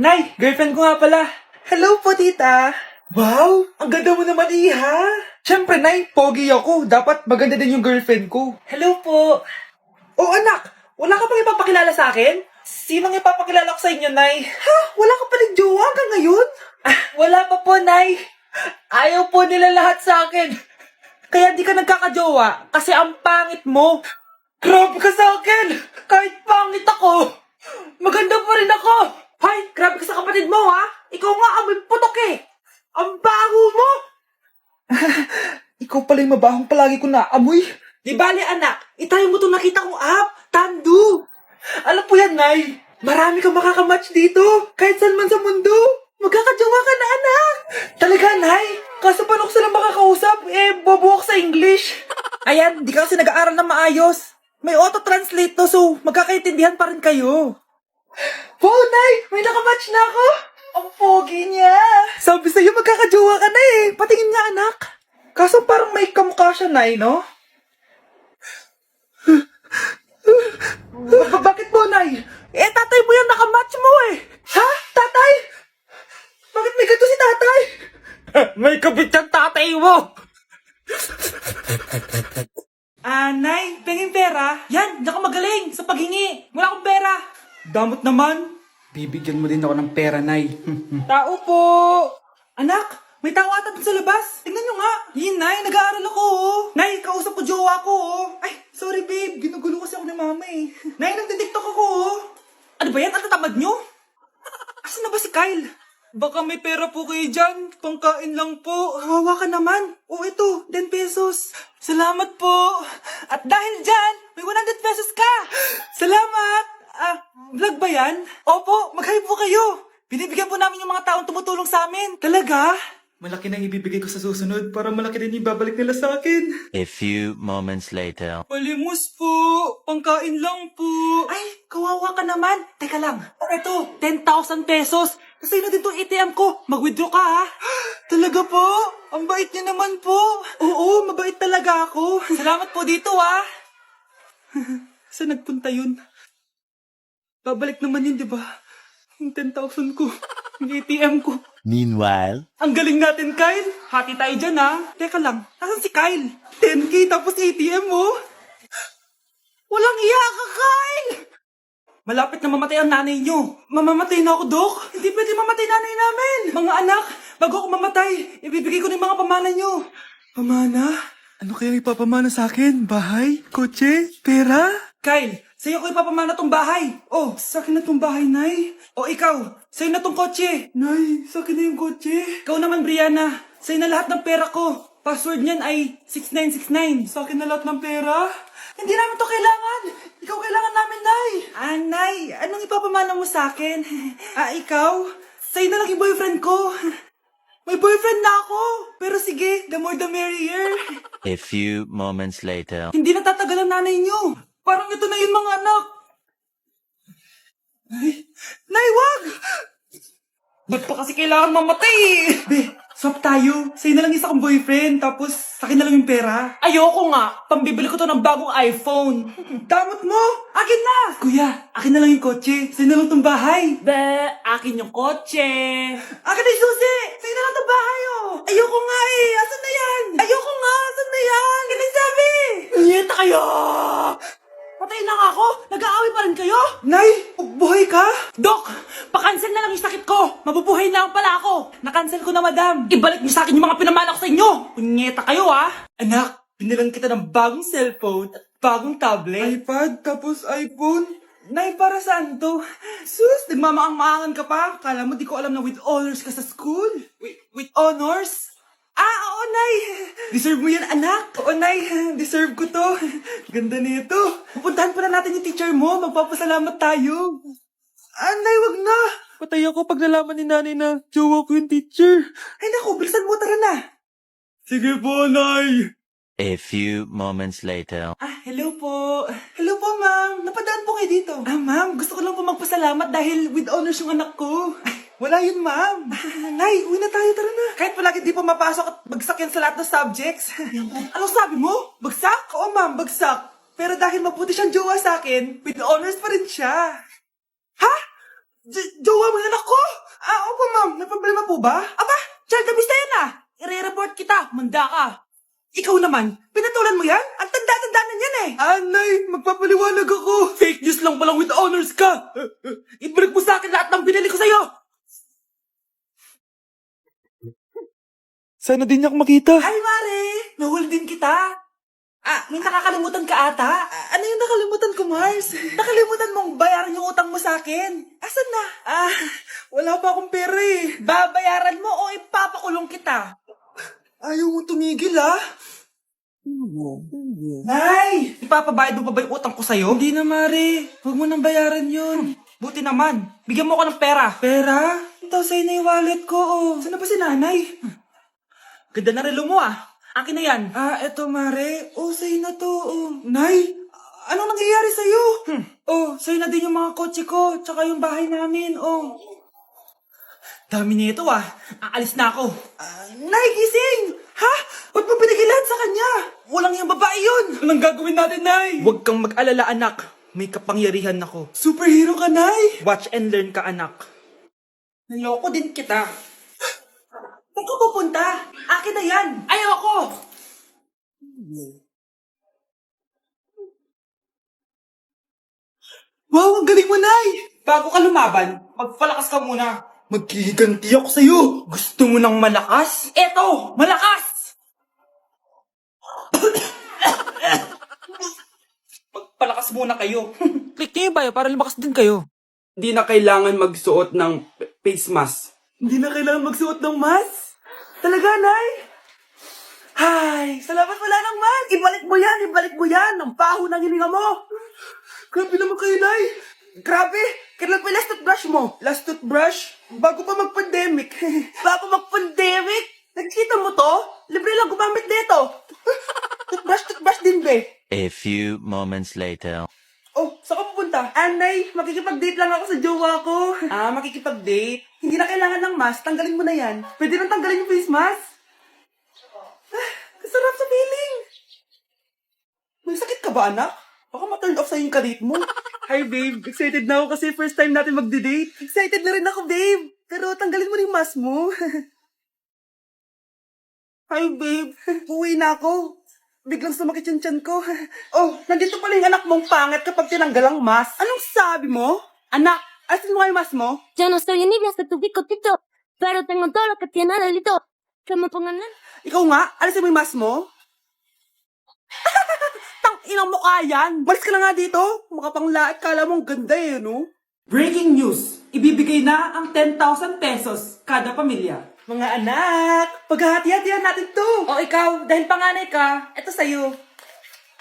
Nay, girlfriend ko nga pala. Hello po, tita. Wow, ang ganda mo naman, iha. Siyempre, Nay, pogi ako. Dapat maganda din yung girlfriend ko. Hello po. Oh, anak, wala ka pang ipapakilala sa akin? Sinong ipapakilala ko sa inyo, Nay? Ha? Wala ka pa rin jowa hanggang ngayon? Wala pa po, Nay. Ayaw po nila lahat sa akin. Kaya di ka nagkakajowa kasi ang pangit mo. Grabe ka sa akin. Kahit pangit ako, maganda pa rin ako. Hay, grabe ka sa kapatid mo, ha? Ikaw nga amoy putok eh. Ang baho mo. Ikaw pala yung mabahong palagi ko na amoy. Di bale, anak, itayo mo itong nakita kong app, Tandu. Alam po yan, Nay. Marami kang makakamatch dito. Kahit saan man sa mundo. Magkakajowa ka na, anak. Talaga, Nay. Kaso paano ko sila makakausap? Bobo ako sa English. Ayan, di ka kasi nag-aaral na maayos. May auto-translate to, so magkakaintindihan pa rin kayo. Wow, Nay! May nakamatch na ako! Ang pogi niya! Sabi sa'yo, magkakajowa ka na eh. Patingin nga, anak. Kaso parang may kamukha siya, Nay, no? Bakit mo, Nay? Tatay mo yan, nakamatch mo eh. Ha? Tatay? Bakit may ganito si tatay? May kabit yung tatay mo! Nay, pengin pera? Yan, di ako magaling sa paghingi. Wala akong pera. Damot naman. Bibigyan mo din ako ng pera, Nay. Tao po. Anak, may tao ata dun sa labas. Tingnan nyo nga. Yun, Nay, nag-aaral ako. Nay, kausap ko jowa ko. Ay, sorry babe. Ginugulo kasi ako ni mama eh. Nay, nagtitiktok ako. Ano ba yan? Ang tatamad nyo? Asan na ba si Kyle? Baka may pera po kayo dyan. Pangkain lang po. Hawa ka naman. O ito, 10 pesos. Salamat po. At dahil dyan, may 100 pesos ka. Salamat. Vlog ba yan? Opo, mag-hi po kayo. Binibigyan po namin yung mga taong tumutulong sa amin. Talaga? Malaki na ibibigay ko sa susunod para malaki din yung babalik nila sa akin. A few moments later. Palimos po. Pangkain lang po. Ay, kawawa ka naman. Teka lang. Ito, 10,000 pesos. Kasi na din itong ATM ko. Mag-withdraw ka ha. Talaga po? Ang bait niya naman po. Oo, mabait talaga ako. Salamat po dito ha. Saan nagpunta yun? Babalik naman yun, di ba? Yung 10,000 ko. Yung ATM ko. Meanwhile, Ang galing natin, Kyle. Hati tayo dyan, ha? Teka lang, nasan si Kyle? 10K tapos ATM, oh. Walang iya ka, Kyle! Malapit na mamatay ang nanay nyo. Mamamatay na ako, Dok. Hindi pwede mamatay nanay namin. Mga anak, bago ako mamatay, ibibigay ko na yung mga pamana nyo. Pamana? Ano kaya ipapamana sa akin? Bahay? Kotse? Pera? Kyle, sa'yo ko ipapamana tong bahay. Oh, sa akin na tong bahay, Nay. O ikaw, sa'yo na tong kotse. Nay, sa akin na yung kotse. Ikaw naman, Brianna. Sa'yo na lahat ng pera ko. Password niyan ay 6969. Sa akin na lahat ng pera? Hindi namin to kailangan. Ikaw kailangan namin, Nay. Nay, anong ipapamana mo sa akin? Ikaw? Sa'yo na lang yung boyfriend ko. May boyfriend na ako. Pero sige, the more the merrier. a few moments later. Hindi na tatagal ang nanay niyo. Parang ito na yun, mga anak. Nay, wag! Ba't pa kasi kailangan mamatay eh? Be, swap tayo. Sa'yo na lang isa kong boyfriend, tapos sa akin na lang yung pera. Ayoko nga. Pambibili ko to ng bagong iPhone. Damot mo! Akin na! Kuya, akin na lang yung kotse. Sa'yo na lang tong bahay. Be, akin yung kotse. Akin na yung susi! Sa'yo na lang tong bahay, oh! Ayoko nga eh! Asan na yan? Ayoko nga! Asan na yan? Akin na yung sabi! Nyeta kayo! Patay na nga ako! Nag-aaway pa rin kayo? Nay! Buhay ka? Dok! Pa-cancel na lang yung sakit ko! Mabubuhay na lang pala ako! Na-cancel ko na, madam! Ibalik niyo sa akin yung mga pinamana ko sa inyo! Punyeta kayo, ha? Anak, binilang kita ng bagong cellphone at bagong tablet. iPad, tapos iPhone? Nay, para saan to? Sus, nagmamaang-maangan ka pa? Kala mo di ko alam na with honors ka sa school? With honors? Oo, Nay! Deserve mo yan, anak! Oo, Nay! Deserve ko to! Ganda nito! Pupuntahan pa na natin yung teacher mo! Magpapasalamat tayo! Nay, wag na! Patay ako pag nalaman ni nanay na jowa ko yung teacher! Ay naku, bilisan mo, tara na! Sige po, Nay! A few moments later. Hello po! Hello po, ma'am! Napadaan po kayo dito! Ma'am, gusto ko lang po magpasalamat dahil with honors yung anak ko! Wala yun, ma'am. Nay, uwi na tayo, tara na. Kahit palagi di pa mapasok at bagsak yan sa lahat ng subjects. Anong sabi mo? Bagsak? Oo, ma'am, bagsak. Pero dahil mabuti siyang jowa sa akin, with honors pa rin siya. Ha? Jowa mo yung anak ko? ba? Aba, child abuse na yan ah. I-report kita, manda ka. Ikaw naman, pinatulan mo yan? Ang tanda-tanda na yan eh. Anay, magpapaliwanag ako. Fake news lang palang with honors ka. I-break mo sa akin lahat ng binili ko sa'yo. Sana din niya ako makita. Hi, Mare! Nahul din kita. May nakakalimutan ka ata. Ano yung nakalimutan ko, Mars? Nakalimutan mong bayaran yung utang mo sa akin. Asan na? Wala pa akong pera eh. Babayaran mo o ipapakulong kita? Ayaw mo tumigil Nay! Ipapabayad mo pa ba yung utang ko sa'yo? Hindi na, Mare. Huwag mo nang bayaran yun. Buti naman. Bigyan mo ako ng pera. Pera? Ito, sa'yo na yung wallet ko, Saan na ba si nanay? Ganda na relo mo, Akin na yan. Eto, Mare. Sa'yo na to, Nay, anong nangyayari sa'yo? Sa'yo na din yung mga kotse ko, tsaka yung bahay namin, Dami nito, Aalis na ako. Nay, gising! Ha? Ba't mo binigay lahat sa kanya? Walang yung babae yun. Anong gagawin natin, Nay? Huwag kang mag-alala, anak. May kapangyarihan ako. Superhero ka, Nay. Watch and learn ka, anak. Naloko din kita. Saan ka pupunta? Akin na yan. Ayoko! Wow, ang galing mo, Nay! Bago ka lumaban, magpalakas ka muna. Maghihiganti ako sa'yo. Gusto mo ng malakas? Eto, malakas! Magpalakas muna kayo. Click niyo yung bio para lumakas din kayo. Hindi na kailangan magsuot ng face mask. Hindi na kailangan magsuot ng mask? Talaga, Nay? Hay, salamat wala ng mask. Ibalik mo yan. Ang baho ng hininga mo. Grabe naman kayo, Nay. Grabe! Kailan pa yung last toothbrush mo? Last toothbrush? Bago pa mag-pandemic. Bago mag-pandemic? Nakikita mo to? Libre lang gumamit dito. Toothbrush din, be. A few moments later. Saan ka pupunta? Anay, makikipag-date lang ako sa jowa ko. Makikipag-date? Hindi na kailangan ng mask. Tanggalin mo na yan. Pwede nang tanggalin yung face mask. Kasarap sa feeling. May sakit ka ba, anak? Baka ma-turn off sa'yo yung kadate mo. Hi, babe. Excited na ako kasi first time natin magde-date. Excited na rin ako, babe. Pero tanggalin mo rin yung mask mo. Hi, babe. Uwi na ako. Biglang sumakit yung tiyan ko. Nandito pala yung anak mong pangit kapag tinanggal ang mask. Anong sabi mo? Anak, asin mo yung mask mo? Yo no soy envidia de tu picotito, pero tengo todo lo que tiene delito. Que me pongan en... Ikaw nga, alisin mo yung mask mo? Tang-inang mukha yan! Malis ka na nga dito! Makapanglait, kala mong ganda no? Breaking news! Ibibigay na ang 10,000 pesos kada pamilya. Mga anak, paghahati-hatihan natin to! Ikaw, dahil panganay ka, eto sa'yo.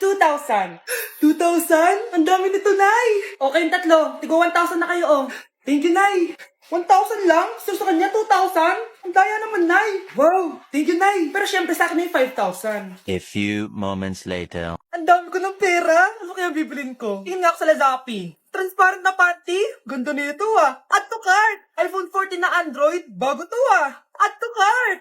2,000. 2,000? Ang dami nito, Nay! Okay yung tatlo, tigo 1,000 na kayo, Thank you, Nay! 1,000 lang? So sa kanya, 2,000? Ang daya naman, Nay! Wow! Thank you, Nay! Pero syempre sa akin yung 5,000. A few moments later. Ang dami ko ng pera. Ano kaya bibilin ko? Tingin nga ako sa Lazappi. Transparent na panty? Ganda nito Add to cart! iPhone 14 na Android? Bago to Add to cart!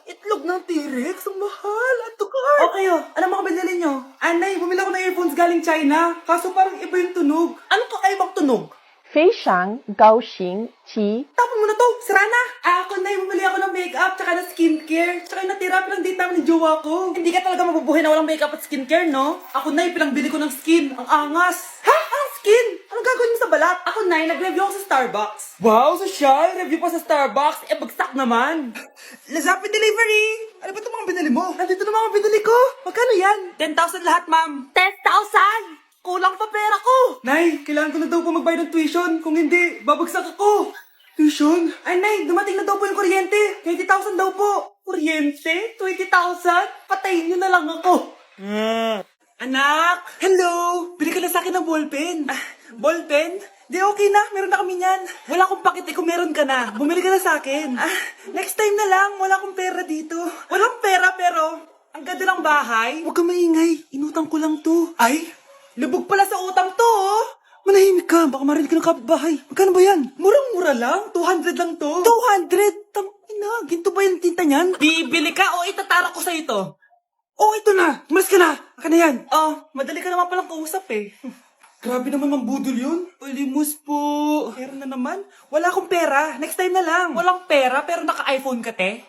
Itlog ng T-Rex? Ang mahal! Add to cart! Okay Ano mga binili nyo? Anay, bumili ako ng earphones galing China. Kaso parang iba yung tunog. Anong kakaibang tunog? 非常高兴其 Tapon mo na to! Sira na! Ako na bumili ako ng makeup tsaka ng skincare. Tsaka yung natira pilang date namin ng jowa ko. Hindi ka talaga mabubuhay na walang makeup at skincare, no? Ako na pilang bili ko ng skin. Ang angas! Ha? Ang skin? Anong gagawin mo sa balat? Ako na nag-review ako sa Starbucks. Wow, social! Review pa sa Starbucks? Bagsak naman! Lazappi delivery! Ano ba itong mga binili mo? Nandito na mga binili ko. Magkano yan? 10,000 lahat, ma'am. 10,000! Kulang pa pera ko! Nay, kailangan ko na daw po magbayad ng tuition. Kung hindi, babagsak ako. Tuition? Ay, Nay, dumating na daw po yung kuryente. 20,000 daw po. Kuryente? 20,000? Patayin niyo na lang ako. Anak! Hello! Bili ka na sa akin ng ballpen. Ballpen? Di okay na, meron na kami niyan. Wala akong pakit kung meron ka na. Bumili ka na sa akin. Next time na lang, wala akong pera dito. Walang pera pero, ang ganda ng bahay. Huwag ka maingay, inutang ko lang to. Ay, lubog pala sa utang to Manahimik ka, baka marinig ka ng kapitbahay. Magkano ba yan? Murang-mura lang, 200 lang to. 200? Tangina, ginto ba yung tinta niyan? Bibili ka o itatara ko sa ito? Ito na, umalis ka na. Akin na yan. Madali ka naman palang kausap Grabe naman mambudol yun. Palimos po. Pera na naman. Wala akong pera. Next time na lang. Walang pera pero naka-iPhone ka, te?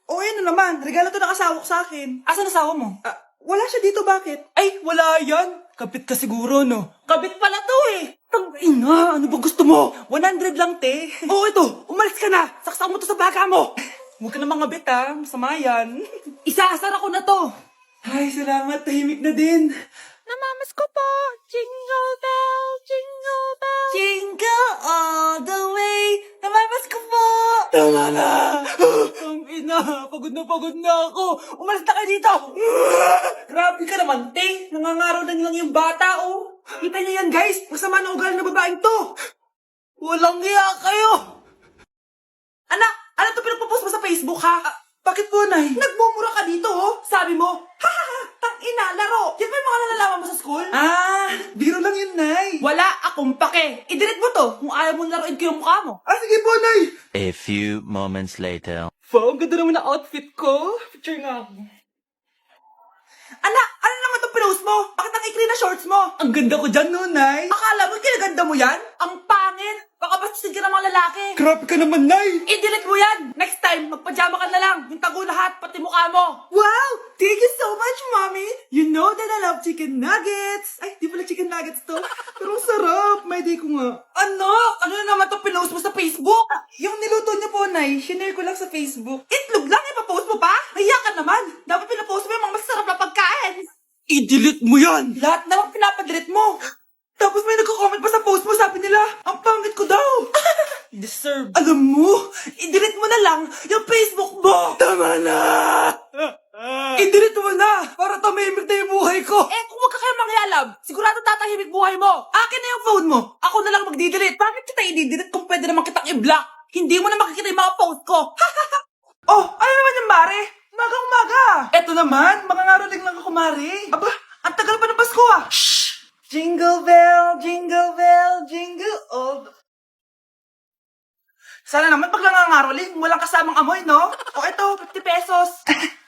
O ano naman. Regalo to ng asawa ko sa akin. Asan asawa mo? Wala siya dito, bakit? Ay, wala yan. Kabit ka siguro, no? Kabit pala to eh. Tangina, ano ba gusto mo? 100 lang, te. Oo, ito. Umalis ka na. Saksak mo to sa baka mo. Huwag ka na mga bit, ha. Masama yan. Isaasar ako na to. Ay, salamat. Tahimik na din. Namamas ko po. Jingle bell, jingle bell. Jingle all the way. Namamas ko po. Tama na. Ang ina, pagod na ako. Umalis na kayo dito. Grabe ka naman, te. Nangangaraw na lang yung bata, oh. Kita niyo yan, guys. Masama na ugali na babaeng to. Walang hiya kayo. Anak, ano to pinagpo-post mo sa Facebook, ha? Bakit po, Nay? Nagmumura ka dito, oh. Sabi mo, tang-ina, laro. Yan ba yung mga nalalaman mo sa school? Biro lang yun, Nay. Wala akong pake. I-delete mo to kung ayaw mo laruin ko yung mukha mo. Sige po, Nay. A few moments later. Wow, ang ganda naman na outfit ko. Picture nga ako. Anak, ano naman itong pinost mo? Bakit ang ikli na shorts mo? Ang ganda ko dyan, no, Nay. Akala mo, kinaganda mo yan? Ang pangit. Baka bastusin ka ng mga lalaki. Grabe ka naman, Nay. I-delete mo yan. Next time, magpajama ka na lang. Yung tago lahat, pati mukha mo. Wow! Thank you so much, Mommy. You know that I love chicken nuggets. Ay, di pala chicken nuggets to. Pero ang sarap. May day ko nga. Ano? Ano na naman itong pinost mo sa Facebook? Yung niluto niyo po, Nay. Shinare ko lang sa Facebook. Itlog lang, ipapost mo pa? Nahiya ka naman. Dapat pinapost mo yung mga masarap na pagkain. I-delete mo yan. Lahat naman pinapadelete mo. Tapos may nagko-comment pa sa post mo, sabi nila, ang pangit ko daw. Deserve. Alam mo, i-delete mo na lang yung Facebook mo. Tama na. I-delete mo na, para tumimik na yung buhay ko. Eh, kung wag ka kayo mangyalab, sigurado tatahimik buhay mo. Akin na yung phone mo. Ako na lang magdi-delete. Bakit kita i-delete kung pwede naman kitang i-block? Hindi mo na makikita yung mga post ko. Oh, ano naman yung Mare? Umaga-umaga. Eto naman, mangangaroling lang ako, Mare. Aba, ang tagal pa ng Pasko, ah. Shhh! Jingle bell, jingle bell, jingle all the... Sana naman pag nangangaroling, walang kasamang amoy, no? O eto, 50 pesos.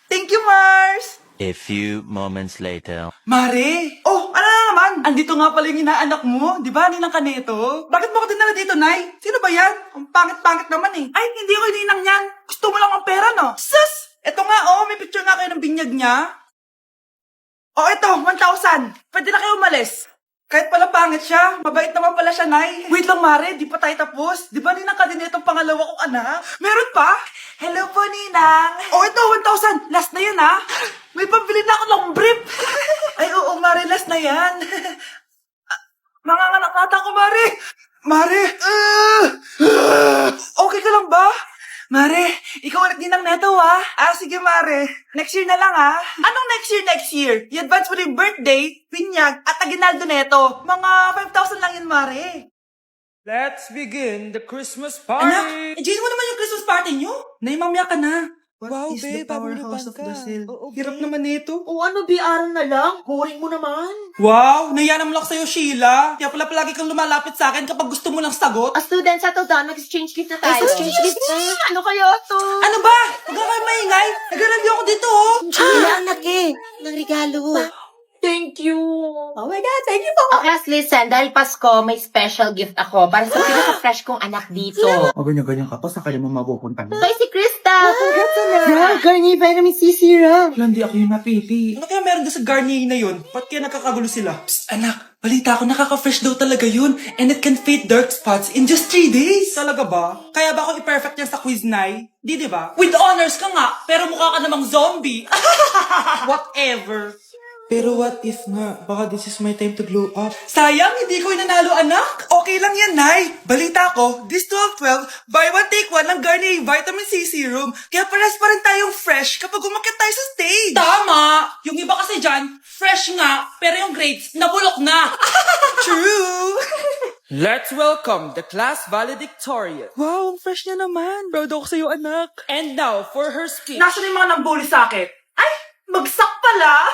Thank you, Mars! A few moments later. Mare! Oh, ano na naman? Andito nga pala yung inaanak mo. Di ba, ninang ka nito? Bakit mo ko dinala dito, Nay? Sino ba yan? Ang pangit-pangit naman eh. Ay, hindi ko ninang yan. Gusto mo lang ang pera, no? Sus! Eto nga, oh, may picture nga kayo ng binyag niya. Oh, eto, 1,000. Pwede na kayo umalis. Kahit pala pangit siya, mabait naman pala siya, Nay. Wait lang, Mare, di pa tayo tapos. Di ba ninang ka din itong pangalawa kong anak? Meron pa? Hello po, Ninang. Oh, ito, 1,000. Last na yan, ha? May pambili na ako ng brief. Ay, oo, Mare, last na yan. Manganganak nata ako, Mare. Mare, okay ka lang ba? Mare, ikaw ulit ninang neto, ha? Sige, Mare. Next year na lang, ha? Anong next year? I-advance mo yung birthday, pinyag, at aginaldo neto. Mga 5,000 lang yun, Mare. Let's begin the Christmas party! Anak, enjoy mo naman yung Christmas party nyo. Naimamya ka na. Wow, babe, powerhouse of Brazil. Hirap naman nito. O ano, BR na lang? Boring mo naman. Wow, nahiya naman ako sa'yo, Sheila. Kaya pala palagi kang lumalapit sa akin kapag gusto mo lang sagot. Student sa to down, mag-exchange gift na tayo. Exchange gift na? Ano kayo to? Ano ba? Huwag ka kayo maingay. Nag-review ako dito, oh. Anak ng regalo. Thank you. Oh my God, thank you po. Okay, listen, dahil Pasko, may special gift ako para sa pinaka-fresh kong anak dito. O ganyan-ganyan ka pa, sa kanya mo mapupunta mo. So, si Krista! Yeah, Garnier Vitamin C Serum. Wala, hindi ako yung napili. Ano kaya meron doon sa Garnier na yun? Ba't kaya nagkakagulo sila? Psst, anak, balita ko nakaka-fresh daw talaga yun. And it can fade dark spots in just 3 days. Talaga ba? Kaya ba ako i-perfect yan sa quiz, Nay? Di ba? With honors ka nga, pero mukha ka namang zombie. Whatever. Pero what if nga, baka this is my time to glow up. Sayang, hindi ko inanalo, anak. Okay lang yan, Nay. Balita ko, this 12-12, buy one take one ng Garnier Vitamin C Serum. Kaya pares pa rin tayong fresh kapag umakyat tayo sa stage. Tama! Yung iba kasi dyan, fresh nga, pero yung grades, nabulok na. True! Let's welcome the class valedictorian. Wow, ang fresh niya naman. Proud ako sa'yo, anak. And now, for her speech. Nasaan yung mga nambuli sa akin? Ay, bagsak pala!